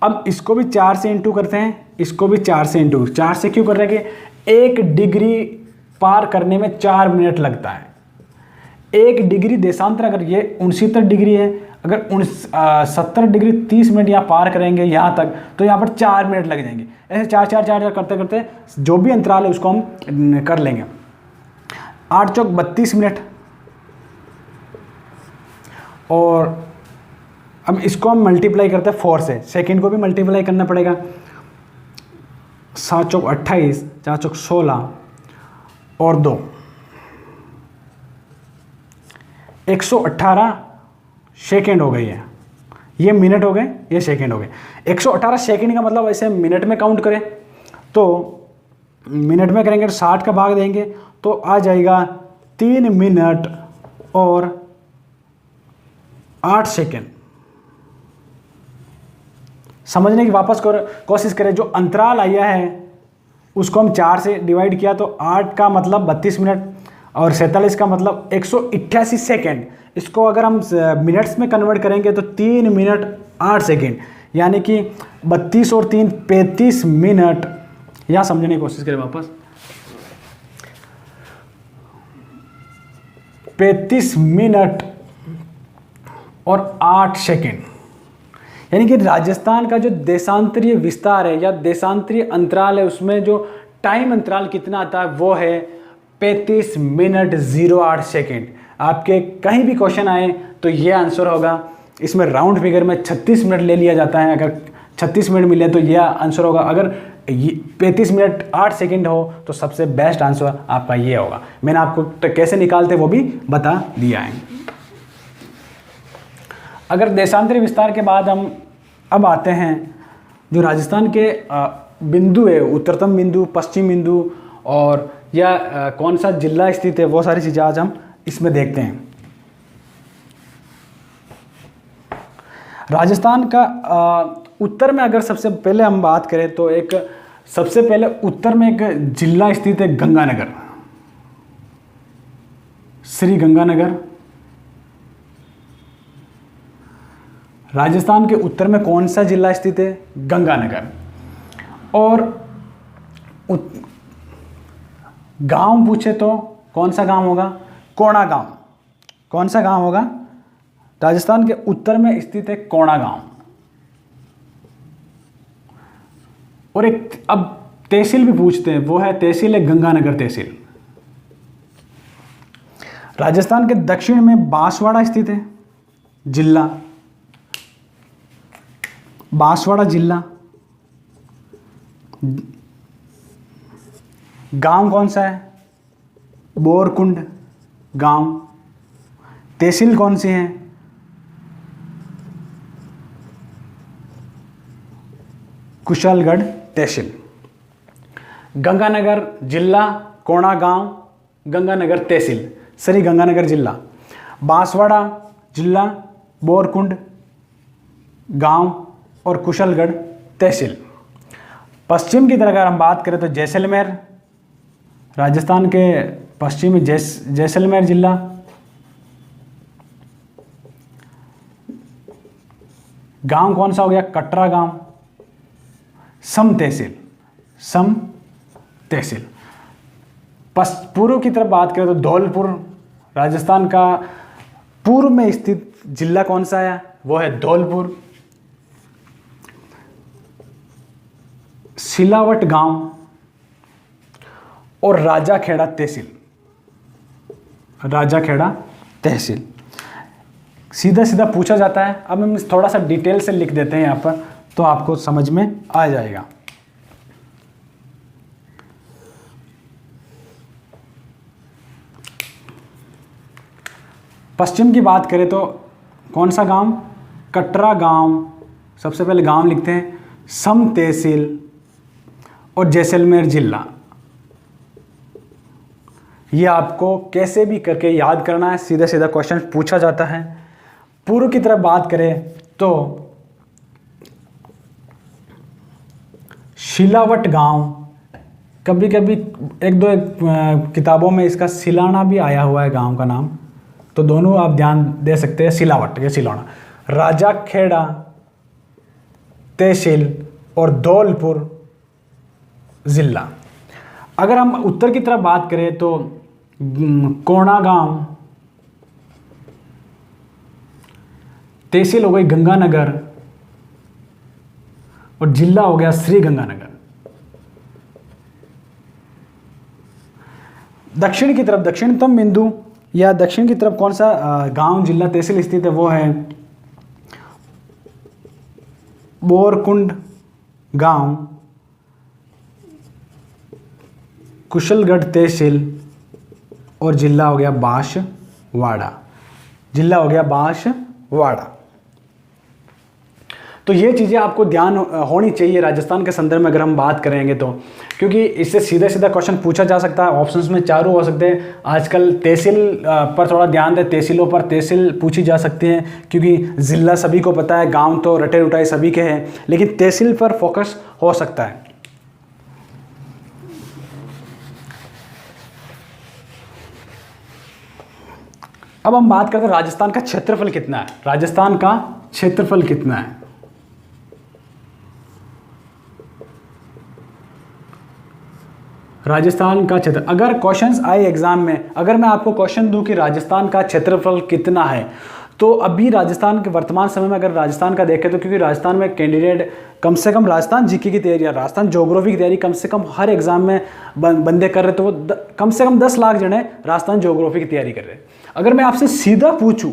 अब इसको भी 4 से इंटू करते हैं, इसको भी 4 से इंटू, 4 से क्यों कर रहे हैं कि 1 डिग्री पार करने में 4 मिनट लगता है। 1 डिग्री देशांतर, अगर ये 69 डिग्री है, अगर 70 डिग्री 30 मिनट यहाँ पार करेंगे यहाँ तक, तो यहाँ पर 4 मिनट लग जाएंगे। ऐसे 4 करते करते जो भी अंतराल है उसको हम कर लेंगे। 8 चौक 32 मिनट, और अब इसको हम मल्टीप्लाई करते हैं 4 से, सेकंड को भी मल्टीप्लाई करना पड़ेगा। 7 चौक 28, 4 चौक 16 और 2, 118 सेकेंड हो गई है। ये मिनट हो गए, ये सेकेंड हो गए। 118 सेकेंड का मतलब ऐसे मिनट में काउंट करें तो मिनट में करेंगे तो 60 का भाग देंगे तो आ जाएगा 3 मिनट और 8 सेकेंड। समझने की वापस कोशिश करें, जो अंतराल आया है उसको हम 4 से डिवाइड किया तो 8 का मतलब 32 मिनट और 47 का मतलब 188 सेकेंड। इसको अगर हम मिनट्स में कन्वर्ट करेंगे तो 3 मिनट 8 सेकेंड, यानी कि 32 और 3 35 मिनट। यहाँ समझने की कोशिश करें वापस, 35 मिनट और 8 सेकेंड, यानी कि राजस्थान का जो देशांतरीय विस्तार है या देशांतरीय अंतराल है, उसमें जो टाइम अंतराल कितना आता है वो है 35 मिनट 08 सेकेंड। आपके कहीं भी क्वेश्चन आए तो ये आंसर होगा। इसमें राउंड फिगर में 36 मिनट ले लिया जाता है, अगर 36 मिनट मिले तो यह आंसर होगा। अगर 35 मिनट 8 सेकेंड हो तो सबसे बेस्ट आंसर आपका ये होगा। मैंने आपको कैसे निकालते वो भी बता दिया है। अगर देशांतरीय विस्तार के बाद हम अब आते हैं जो राजस्थान के बिंदु है, उत्तरतम बिंदु, पश्चिम बिंदु और या कौन सा जिला स्थित है, वो सारी चीज़ें आज हम इसमें देखते हैं। राजस्थान का उत्तर में अगर सबसे पहले हम बात करें तो एक सबसे पहले उत्तर में एक जिला स्थित है गंगानगर, श्री गंगानगर। राजस्थान के उत्तर में कौन सा जिला स्थित है? गंगानगर। और गांव पूछे तो कौन सा गांव होगा? कोणा गांव। कौन सा गांव होगा? राजस्थान के उत्तर में स्थित है कोणा गांव। और एक अब तहसील भी पूछते हैं, वो है तहसील है गंगानगर तहसील। राजस्थान के दक्षिण में बांसवाड़ा स्थित है जिला, बांसवाड़ा जिला। गांव कौन सा है? बोरकुंड गांव। तहसील कौन सी है? कुशलगढ़ तहसील। गंगानगर जिला, कोणा गांव, गंगानगर तहसील, श्री गंगानगर जिला। बांसवाड़ा जिला, बोरकुंड गांव और कुशलगढ़ तहसील। पश्चिम की तरफ अगर हम बात करें तो जैसलमेर, राजस्थान के पश्चिमी जैसलमेर जिला। गांव कौन सा हो गया? कटरा गांव। सम तहसील, सम तहसील। पूर्व की तरफ बात करें तो धौलपुर, राजस्थान का पूर्व में स्थित जिला कौन सा है? वो है धौलपुर। सिलावट गांव और राजाखेड़ा तहसील, राजाखेड़ा तहसील। सीधा सीधा पूछा जाता है। अब हम थोड़ा सा डिटेल से लिख देते हैं यहाँ पर, तो आपको समझ में आ जाएगा। पश्चिम की बात करें तो कौन सा गांव? कटरा गांव। सबसे पहले गांव लिखते हैं, सम तहसील और जैसलमेर जिला। ये आपको कैसे भी करके याद करना है, सीधा सीधा क्वेश्चन पूछा जाता है। पूर्व की तरफ बात करें तो सिलावट गांव, कभी कभी एक दो किताबों में इसका सिलाना भी आया हुआ है गांव का नाम, तो दोनों आप ध्यान दे सकते हैं, सिलावट या सिलाना। राजाखेड़ा तहसील और धौलपुर जिला। अगर हम उत्तर की तरफ बात करें तो कोणा गांव, तहसील हो गई गंगानगर और जिला हो गया श्री गंगानगर। दक्षिण की तरफ, दक्षिणतम बिंदु या दक्षिण की तरफ कौन सा गांव, जिला, तहसील स्थित है? वो है बोरकुंड गांव, कुशलगढ़ तहसील और जिला हो गया बांसवाड़ा, जिला हो गया बांसवाड़ा। तो ये चीज़ें आपको ध्यान होनी चाहिए राजस्थान के संदर्भ में अगर हम बात करेंगे तो, क्योंकि इससे सीधा सीधा क्वेश्चन पूछा जा सकता है। ऑप्शंस में चारों हो सकते हैं। आजकल तहसील पर थोड़ा ध्यान दें, तहसीलों पर तहसील पूछी जा सकती हैं, क्योंकि ज़िला सभी को पता है, गांव तो रटे रुटाए सभी के हैं, लेकिन तहसील पर फोकस हो सकता है। अब हम बात करते हैं राजस्थान का क्षेत्रफल कितना है। राजस्थान का क्षेत्रफल कितना है? राजस्थान का क्षेत्र, अगर क्वेश्चंस आए एग्जाम में, अगर मैं आपको क्वेश्चन दूं कि राजस्थान का क्षेत्रफल कितना है, तो अभी राजस्थान के वर्तमान समय में अगर राजस्थान का देखें तो, क्योंकि राजस्थान में कैंडिडेट कम से कम राजस्थान जीके की तैयारी या राजस्थान ज्योग्राफी की तैयारी कम से कम हर एग्जाम में बंदे कर रहे, तो वो कम से कम 10 लाख जने राजस्थान ज्योग्राफी की तैयारी कर रहे हैं। अगर मैं आपसे सीधा पूछूं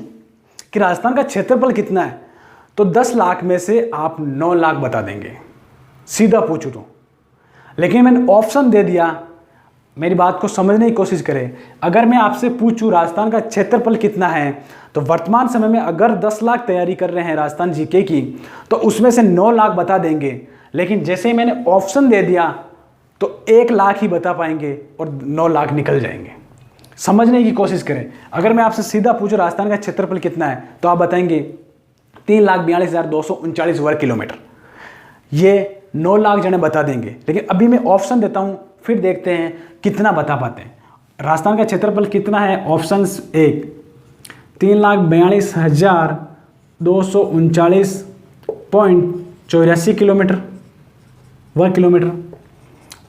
कि राजस्थान का क्षेत्रफल कितना है, तो 10 लाख में से आप 9 लाख बता देंगे, सीधा पूछूं तो। लेकिन मैंने ऑप्शन दे दिया, मेरी बात को समझने की कोशिश करें। अगर मैं आपसे पूछूं राजस्थान का क्षेत्रफल कितना है, तो वर्तमान समय में अगर 10 लाख तैयारी कर रहे हैं राजस्थान जीके की, तो उसमें से 9 लाख बता देंगे। लेकिन जैसे ही मैंने ऑप्शन दे दिया तो 1 लाख ही बता पाएंगे और 9 लाख निकल जाएंगे। समझने की कोशिश करें। अगर मैं आपसे सीधा पूछूं राजस्थान का क्षेत्रफल कितना है, तो आप बताएंगे 3,42,239 वर्ग किलोमीटर। ये 9 लाख जने बता देंगे। लेकिन अभी मैं ऑप्शन देता हूं, फिर देखते हैं कितना बता पाते हैं। राजस्थान का क्षेत्रफल कितना है? ऑप्शंस 1 3,42,239.84 किलोमीटर वर्ग किलोमीटर।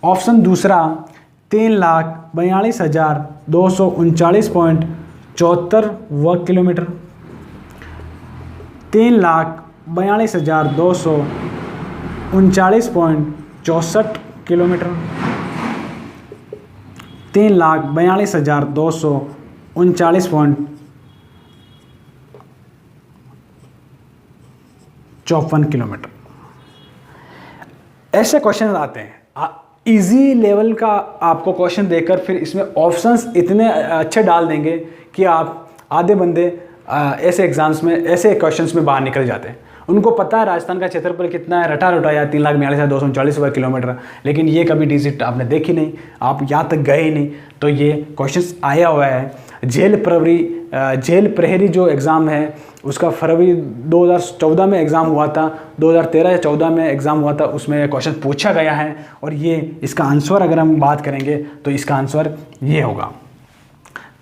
ऑप्शन दूसरा 3,42,239.74 वर्ग किलोमीटर। 3,42,239.64 किलोमीटर। 3,42,239.54 किलोमीटर। ऐसे क्वेश्चन आते हैं। इजी लेवल का आपको क्वेश्चन देकर फिर इसमें ऑप्शंस इतने अच्छे डाल देंगे कि आप आधे बंदे ऐसे एग्जाम्स में, ऐसे क्वेश्चंस में बाहर निकल जाते हैं। उनको पता है राजस्थान का क्षेत्रफल कितना है, रटा रटा या 3,42,239 वर्ग किलोमीटर, लेकिन ये कभी डिजिट आपने देखी नहीं, आप यहाँ तक गए ही नहीं। तो ये क्वेश्चंस आया हुआ है। जेल प्रहरी जो एग्ज़ाम है उसका फरवरी 2014 में एग्ज़ाम हुआ था, 2013 या 14 में एग्ज़ाम हुआ था, उसमें क्वेश्चन पूछा गया है। और ये इसका आंसर अगर हम बात करेंगे तो इसका आंसर ये होगा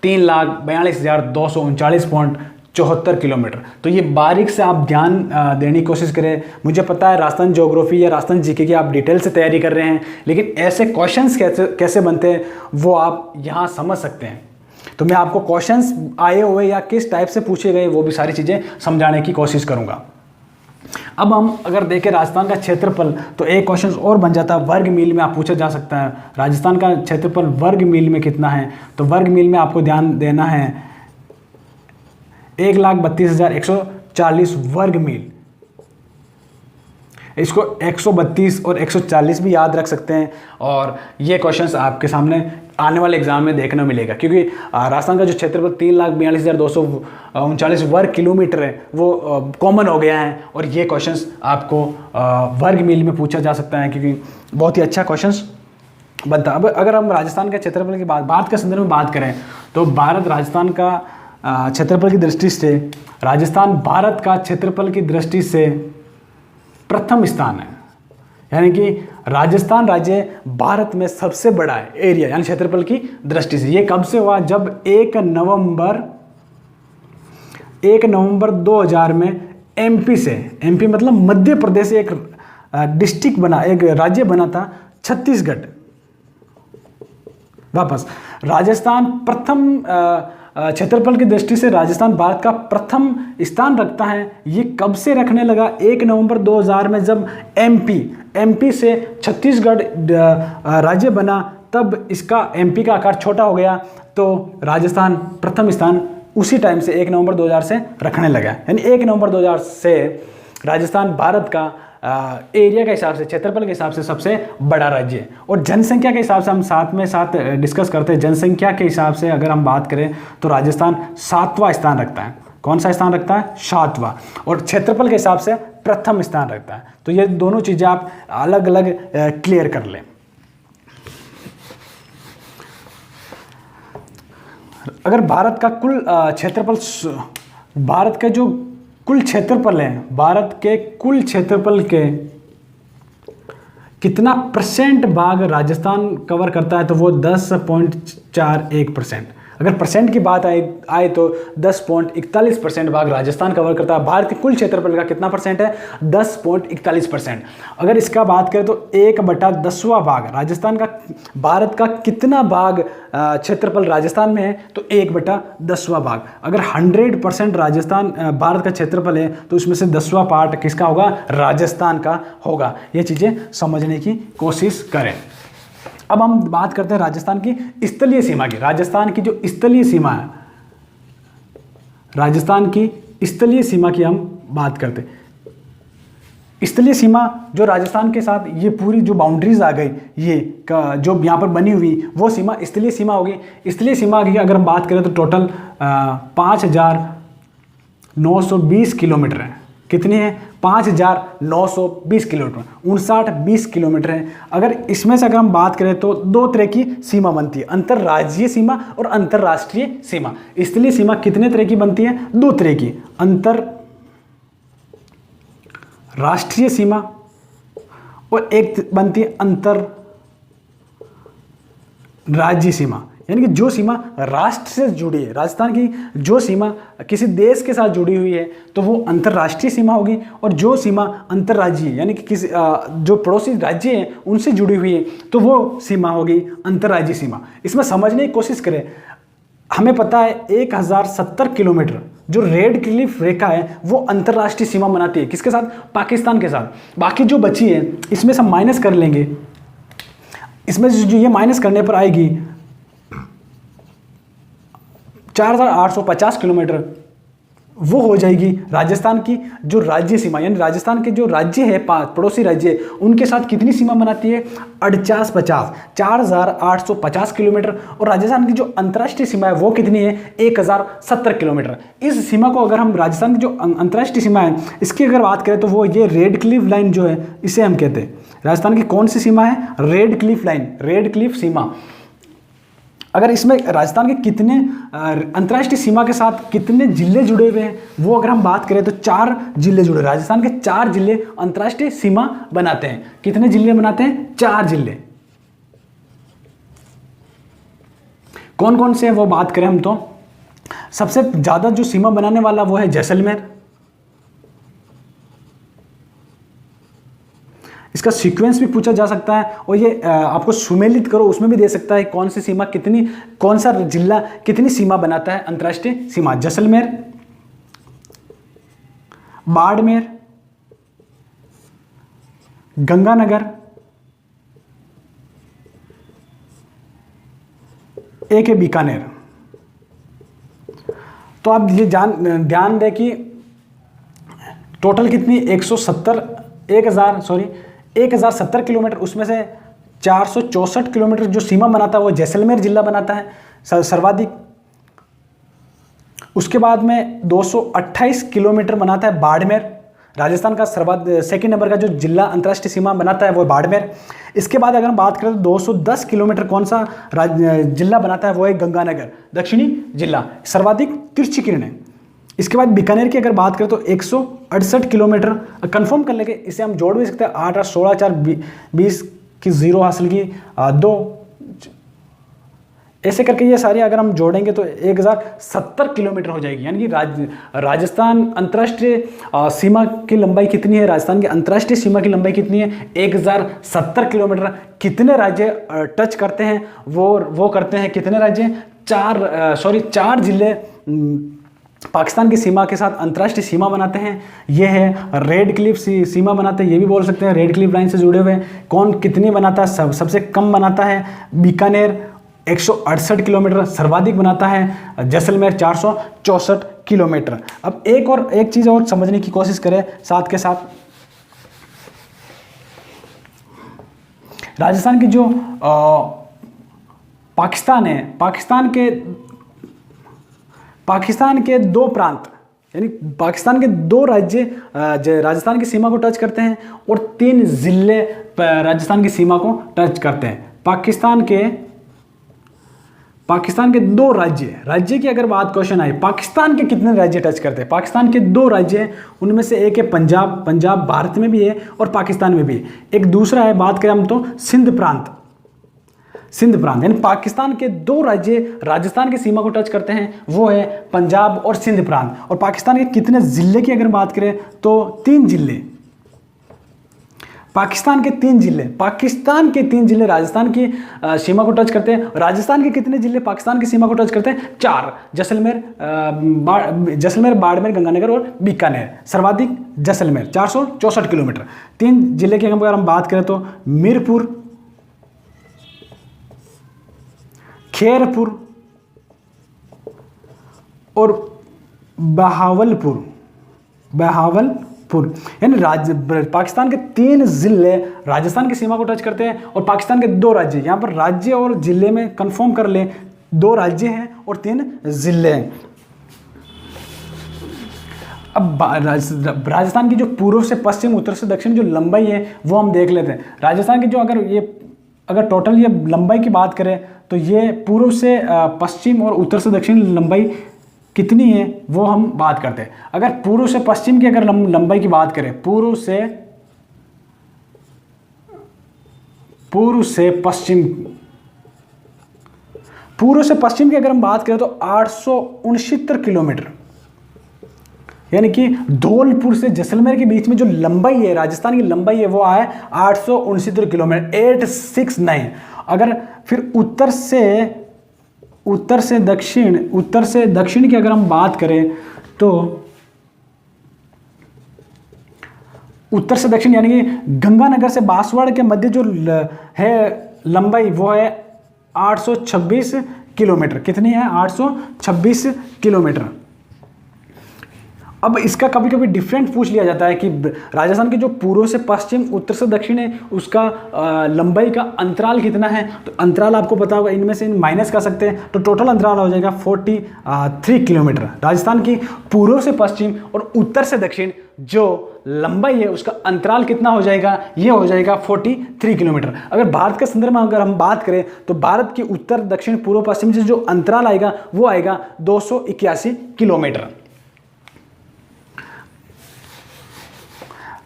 3,42,239.74 किलोमीटर। तो ये बारीक से आप ध्यान देने की कोशिश करें। मुझे पता है राजस्थान ज्योग्राफी या राजस्थान जीके की आप डिटेल से तैयारी कर रहे हैं, लेकिन ऐसे क्वेश्चंस कैसे बनते हैं वो आप यहाँ समझ सकते हैं। तो मैं आपको क्वेश्चंस आए हुए या किस टाइप से पूछे गए वो भी सारी चीज़ें समझाने की कोशिश करूँगा। अब हम अगर देखें राजस्थान का क्षेत्रफल, तो एक क्वेश्चन और बन जाता है वर्ग मील में। आप पूछा जा सकता है राजस्थान का क्षेत्रफल वर्ग मील में कितना है। तो वर्ग मील में आपको ध्यान देना है 1,32,140 वर्ग मील। इसको 132 और 140 भी याद रख सकते हैं। और ये क्वेश्चंस आपके सामने आने वाले एग्जाम में देखना मिलेगा, क्योंकि राजस्थान का जो क्षेत्रफल 3,42,239 वर्ग किलोमीटर है वो कॉमन हो गया है। और ये क्वेश्चंस आपको वर्ग मील में पूछा जा सकता है, क्योंकि बहुत ही अच्छा क्वेश्चंस बनता है। अब अगर हम राजस्थान के क्षेत्रफल की बात के संदर्भ में बात करें तो भारत राजस्थान का क्षेत्रफल की दृष्टि से राजस्थान भारत का क्षेत्रफल की दृष्टि से प्रथम स्थान है। यानी कि राजस्थान राज्य भारत में सबसे बड़ा है एरिया, यानी क्षेत्रफल की दृष्टि से। ये कब से हुआ? जब 1 नवंबर 2000 में एमपी से, एमपी मतलब मध्य प्रदेश से एक डिस्ट्रिक्ट बना, एक राज्य बना था छत्तीसगढ़। वापस राजस्थान प्रथम क्षेत्रफल की दृष्टि से राजस्थान भारत का प्रथम स्थान रखता है। ये कब से रखने लगा? 1 नवंबर 2000 में जब एमपी से छत्तीसगढ़ राज्य बना, तब इसका एमपी का आकार छोटा हो गया, तो राजस्थान प्रथम स्थान उसी टाइम से 1 नवंबर 2000 से रखने लगा। यानी 1 नवंबर 2000 से राजस्थान भारत का एरिया के हिसाब से, क्षेत्रफल के हिसाब से सबसे बड़ा राज्य है। और जनसंख्या के हिसाब से हम साथ डिस्कस करते हैं। जनसंख्या के हिसाब से अगर हम बात करें तो राजस्थान 7वां स्थान रखता है। कौन सा स्थान रखता है? 7वां। और क्षेत्रफल के हिसाब से प्रथम स्थान रखता है। तो ये दोनों चीज़ें आप अलग अलग क्लियर कर लें। अगर भारत का कुल क्षेत्रफल, भारत का जो कुल क्षेत्रफल है, भारत के कुल क्षेत्रफल के कितना परसेंट भाग राजस्थान कवर करता है, तो वो 10.41%। अगर परसेंट की बात आए तो 10.41% भाग राजस्थान कवर करता है। भारत के कुल क्षेत्रफल का कितना परसेंट है? 10.41%। अगर इसका बात करें तो 1/10वां भाग राजस्थान का, भारत का कितना भाग क्षेत्रफल राजस्थान में है, तो 1/10वां भाग। अगर 100% राजस्थान भारत का क्षेत्रफल है तो उसमें से 10वां पार्ट किसका होगा? राजस्थान का होगा। ये चीज़ें समझने की कोशिश करें। अब हम बात करते हैं राजस्थान की स्थलीय सीमा की। राजस्थान की जो स्थलीय सीमा है, राजस्थान की स्थलीय सीमा की हम बात करते हैं। स्थलीय सीमा जो राजस्थान के साथ ये पूरी जो बाउंड्रीज आ गई, ये जो यहाँ पर बनी हुई वो सीमा स्थलीय सीमा होगी। स्थलीय सीमा की अगर हम बात करें तो टोटल 5,920 किलोमीटर है। कितनी है? 5,920 किलोमीटर, 59-20 किलोमीटर है। अगर इसमें से अगर हम बात करें तो दो तरह की सीमा बनती है, अंतर्राज्यीय सीमा और अंतर्राष्ट्रीय सीमा। स्थलीय सीमा कितने तरह की बनती है? 2 तरह की, अंतर्राष्ट्रीय सीमा और एक बनती है अंतर्राज्यीय सीमा। यानी कि जो सीमा राष्ट्र से जुड़ी है, राजस्थान की जो सीमा किसी देश के साथ जुड़ी हुई है तो वो अंतर्राष्ट्रीय सीमा होगी। और जो सीमा अंतर्राज्यीय यानी कि किसी जो पड़ोसी राज्य हैं उनसे जुड़ी हुई है तो वो सीमा होगी अंतर्राज्यीय सीमा। इसमें समझने की कोशिश करें। हमें पता है 1070 किलोमीटर जो रेड क्लिफ रेखा है वो अंतर्राष्ट्रीय सीमा बनाती है। किसके साथ? पाकिस्तान के साथ। बाकी जो बची है इसमें से हम माइनस कर लेंगे। इसमें जो ये माइनस करने पर आएगी 4,850 किलोमीटर वो हो जाएगी राजस्थान की जो राज्य सीमा, यानी राजस्थान के जो राज्य है, पड़ोसी राज्य, उनके साथ कितनी सीमा बनाती है, 4850 किलोमीटर। और राजस्थान की जो अंतर्राष्ट्रीय सीमा है वो कितनी है, 1070 किलोमीटर। इस सीमा को अगर हम राजस्थान की जो अंतर्राष्ट्रीय सीमा है इसकी अगर बात करें तो वो ये रेड क्लिफ लाइन जो है इसे हम कहते हैं। राजस्थान की कौन सी सीमा है, Radcliffe line, Radcliffe सीमा। अगर इसमें राजस्थान के कितने अंतर्राष्ट्रीय सीमा के साथ कितने जिले जुड़े हुए हैं वो अगर हम बात करें तो 4 जिले जुड़े। राजस्थान के 4 जिले अंतर्राष्ट्रीय सीमा बनाते हैं। कितने जिले बनाते हैं, 4 जिले। कौन कौन से हैं वो बात करें हम तो सबसे ज्यादा जो सीमा बनाने वाला वो है जैसलमेर। इसका सीक्वेंस भी पूछा जा सकता है और ये आपको सुमेलित करो उसमें भी दे सकता है कौन सी सीमा कितनी, कौन सा जिला कितनी सीमा बनाता है अंतर्राष्ट्रीय सीमा। जैसलमेर, बाड़मेर, गंगानगर, एक है बीकानेर। तो आप ये ध्यान दें कि टोटल कितनी 1070 किलोमीटर, उसमें से 464 किलोमीटर जो सीमा बनाता है वो जैसलमेर जिला बनाता है सर्वाधिक। उसके बाद में 228 किलोमीटर बनाता है बाड़मेर। राजस्थान का सेकंड नंबर का जो जिला अंतर्राष्ट्रीय सीमा बनाता है वो बाड़मेर। इसके बाद अगर हम बात करें तो 210 किलोमीटर कौन सा जिला बनाता है वो है गंगानगर, दक्षिणी जिला, सर्वाधिक तिरछी किरणें। इसके बाद बीकानेर की अगर बात करें तो 168 किलोमीटर, कंफर्म कर लेंगे, इसे हम जोड़ भी सकते हैं। 8 और 16 4 20 की 0 हासिल की 2, ऐसे करके ये सारी अगर हम जोड़ेंगे तो 1070 किलोमीटर हो जाएगी। यानी कि राजस्थान अंतर्राष्ट्रीय सीमा की लंबाई कितनी है, राजस्थान की अंतर्राष्ट्रीय सीमा की लंबाई कितनी है, 1070 किलोमीटर। कितने राज्य टच करते हैं वो करते हैं, कितने राज्य, 4 जिले पाकिस्तान की सीमा के साथ अंतर्राष्ट्रीय सीमा बनाते हैं। ये है रेड क्लिफ सीमा बनाते हैं, ये भी बोल सकते हैं रेड क्लिफ लाइन से जुड़े हुए। कौन कितनी बनाता है, सबसे कम बनाता है बीकानेर 168 किलोमीटर, सर्वाधिक बनाता है जैसलमेर 464 किलोमीटर। अब एक चीज़ और समझने की कोशिश करें साथ के साथ, राजस्थान की जो पाकिस्तान है, पाकिस्तान के 2 प्रांत, यानी पाकिस्तान के 2 राज्य राजस्थान की सीमा को टच करते हैं और 3 जिले राजस्थान की सीमा को टच करते हैं। पाकिस्तान के 2 राज्य की अगर बात क्वेश्चन आए, पाकिस्तान के कितने राज्य टच करते हैं, पाकिस्तान के 2 राज्य हैं, उनमें से एक है पंजाब भारत में भी है और पाकिस्तान में भी है। एक दूसरा है, बात करें हम तो सिंध प्रांत, यानी पाकिस्तान के 2 राज्य राजस्थान की सीमा को टच करते हैं, वो है पंजाब और सिंध प्रांत। और पाकिस्तान के कितने जिले की अगर बात करें तो 3 जिले, पाकिस्तान के 3 जिले राजस्थान की सीमा को टच करते हैं। राजस्थान के कितने जिले पाकिस्तान की सीमा को टच करते हैं, 4, जैसलमेर, बाड़मेर, गंगानगर और बीकानेर। सर्वाधिक जैसलमेर 464 किलोमीटर। 3 जिले की अगर हम बात करें तो मीरपुर, खैरपुर और बहावलपुर, यानी पाकिस्तान के 3 जिले राजस्थान की सीमा को टच करते हैं और पाकिस्तान के 2 राज्य, यहां पर राज्य और जिले में कंफर्म कर ले, 2 राज्य हैं और 3 जिले हैं। अब राजस्थान की जो पूर्व से पश्चिम, उत्तर से दक्षिण जो लंबाई है वो हम देख लेते हैं। राजस्थान की जो अगर टोटल ये लंबाई की बात करें तो ये पूर्व से पश्चिम और उत्तर से दक्षिण लंबाई कितनी है वो हम बात करते हैं। अगर पूर्व से पश्चिम की अगर लंबाई की बात करें, पूर्व से पश्चिम की अगर हम बात करें तो 869 किलोमीटर, यानी कि धौलपुर से जैसलमेर के बीच में जो लंबाई है, राजस्थान की लंबाई है, वो आए 869 किलोमीटर, 869। अगर फिर उत्तर से दक्षिण की अगर हम बात करें तो उत्तर से दक्षिण यानी कि गंगानगर से बांसवाड़ा के मध्य जो है लंबाई वो है 826 किलोमीटर। कितनी है? 826 किलोमीटर। अब इसका कभी कभी डिफरेंट पूछ लिया जाता है कि राजस्थान के जो पूर्व से पश्चिम, उत्तर से दक्षिण है, उसका लंबाई का अंतराल कितना है। तो अंतराल आपको पता होगा, इनमें से माइनस कर सकते हैं, तो टोटल अंतराल हो जाएगा 43 किलोमीटर। राजस्थान की पूर्व से पश्चिम और उत्तर से दक्षिण जो लंबाई है उसका अंतराल कितना हो जाएगा, ये हो जाएगा 43 किलोमीटर। अगर भारत के संदर्भ में अगर हम बात करें तो भारत की उत्तर, दक्षिण, पूर्व, पश्चिम से जो अंतराल आएगा वो आएगा 281 किलोमीटर।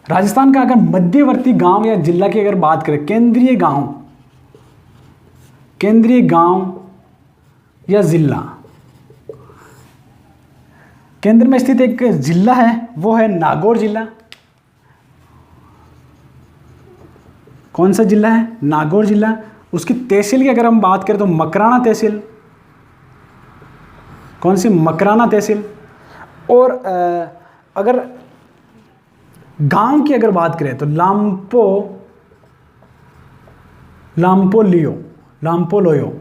राजस्थान का अगर मध्यवर्ती गांव या जिला की अगर बात करें, केंद्रीय गांव या जिला, केंद्र में स्थित एक जिला है वो है नागौर जिला। कौन सा जिला है? नागौर जिला। उसकी तहसील की अगर हम बात करें तो मकराना तहसील। कौन सी? मकराना तहसील। और अगर गांव की अगर बात करें तो लाम्पोलोयो।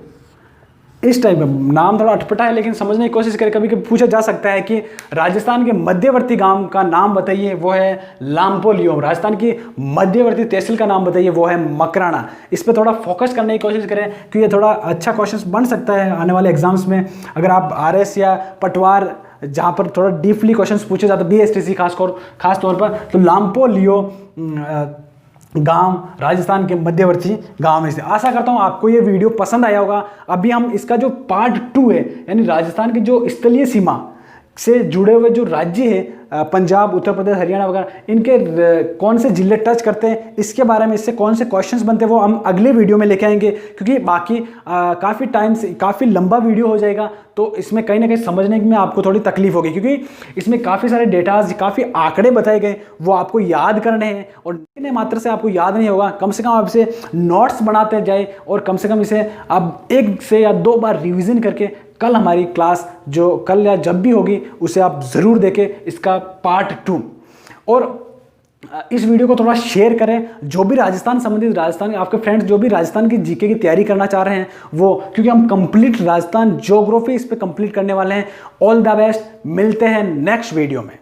इस टाइप का नाम थोड़ा अटपटा है लेकिन समझने की कोशिश करें। कभी कभी पूछा जा सकता है कि राजस्थान के मध्यवर्ती गांव का नाम बताइए, वो है लाम्पोलियो। राजस्थान की मध्यवर्ती तहसील का नाम बताइए, वो है मकराना। इस पर थोड़ा फोकस करने की कोशिश करें क्योंकि ये थोड़ा अच्छा क्वेश्चन बन सकता है आने वाले एग्जाम्स में। अगर आप RS या पटवार जहाँ पर थोड़ा डीपली क्वेश्चंस पूछे जाते हैं, BSTC खास तौर पर, तो लाम्पोलियो गांव राजस्थान के मध्यवर्ती गांव में से। आशा करता हूं आपको ये वीडियो पसंद आया होगा। अभी हम इसका जो पार्ट 2 है, यानी राजस्थान की जो स्थलीय सीमा से जुड़े हुए जो राज्य है, पंजाब, उत्तर प्रदेश, हरियाणा वगैरह, इनके कौन से जिले टच करते हैं, इसके बारे में, इससे कौन से क्वेश्चंस बनते हैं, वो हम अगले वीडियो में लेके आएंगे। क्योंकि बाकी काफ़ी टाइम से काफ़ी लंबा वीडियो हो जाएगा, तो इसमें कहीं ना कहीं समझने में आपको थोड़ी तकलीफ होगी क्योंकि इसमें काफ़ी सारे डेटाज, काफ़ी आंकड़े बताए गए, वो आपको याद करने हैं। और इतने मात्र से आपको याद नहीं होगा, कम से कम आप इसे नोट्स बनाते जाए और कम से कम इसे आप 1 से या 2 बार रिविज़न करके कल हमारी क्लास जो कल या जब भी होगी उसे आप ज़रूर देखें, इसका पार्ट 2। और इस वीडियो को थोड़ा शेयर करें, जो भी राजस्थान संबंधित, राजस्थान आपके फ्रेंड्स जो भी राजस्थान की जीके की तैयारी करना चाह रहे हैं वो, क्योंकि हम कंप्लीट राजस्थान ज्योग्राफी इस पे कंप्लीट करने वाले हैं। ऑल द बेस्ट, मिलते हैं नेक्स्ट वीडियो में।